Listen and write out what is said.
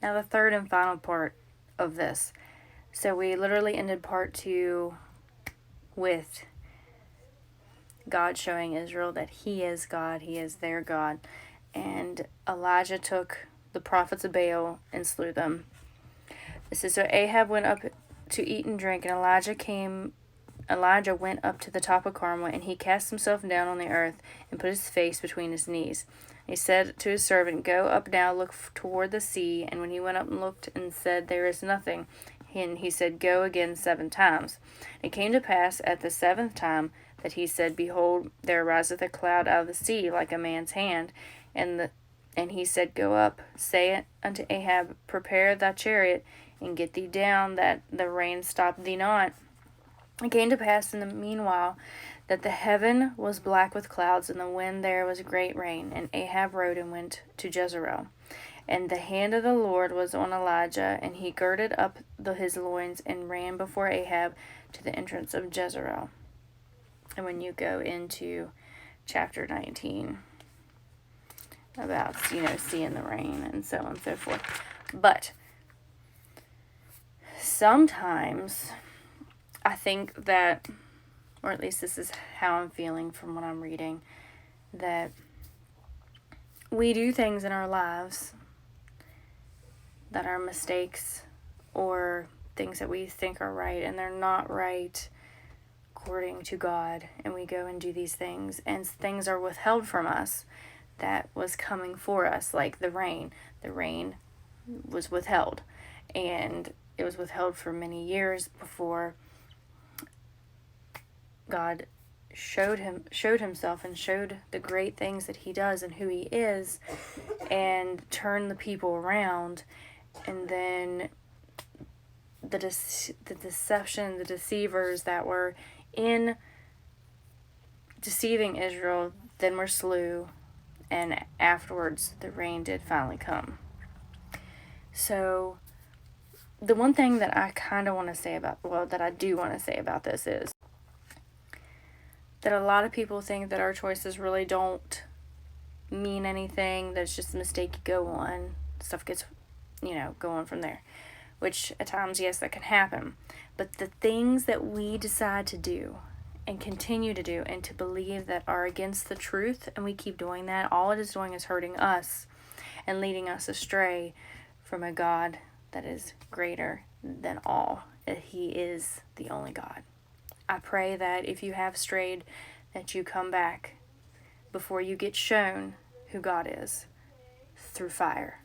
Now, the third and final part of this. So we literally ended part 2 with God showing Israel that he is God, he is their God. And Elijah took the prophets of Baal and slew them. It says, so Ahab went up to eat and drink, and Elijah went up to the top of Carmel, and he cast himself down on the earth and put his face between his knees. He said to his servant, go up now, look toward the sea. And when he went up and looked and said, there is nothing, and he said, go again 7 times. It came to pass at the 7th time that he said, behold, there ariseth a cloud out of the sea like a man's hand. And he said, go up, say unto Ahab, prepare thy chariot, and get thee down, that the rain stop thee not. It came to pass in the meanwhile that the heaven was black with clouds, and the wind there was great rain. And Ahab rode and went to Jezreel. And the hand of the Lord was on Elijah, and he girded up his loins and ran before Ahab to the entrance of Jezreel. And when you go into chapter 19, about, seeing the rain and so on and so forth. But sometimes I think that, or at least this is how I'm feeling from what I'm reading, that we do things in our lives that are mistakes or things that we think are right and they're not right according to God, and we go and do these things and things are withheld from us that was coming for us, like the rain. The rain was withheld, and it was withheld for many years before God showed himself and showed the great things that he does and who he is, and turned the people around. And then the deception, the deceivers that were in deceiving Israel then were slew, and afterwards the rain did finally come. So the one thing that I kind of want to say about, that I do want to say about this is that a lot of people think that our choices really don't mean anything, that it's just a mistake, you go on, stuff gets, go on from there. Which at times, yes, that can happen. But the things that we decide to do and continue to do and to believe that are against the truth, and we keep doing that, all it is doing is hurting us and leading us astray from a God that is greater than all. That he is the only God. I pray that if you have strayed, that you come back before you get shown who God is through fire.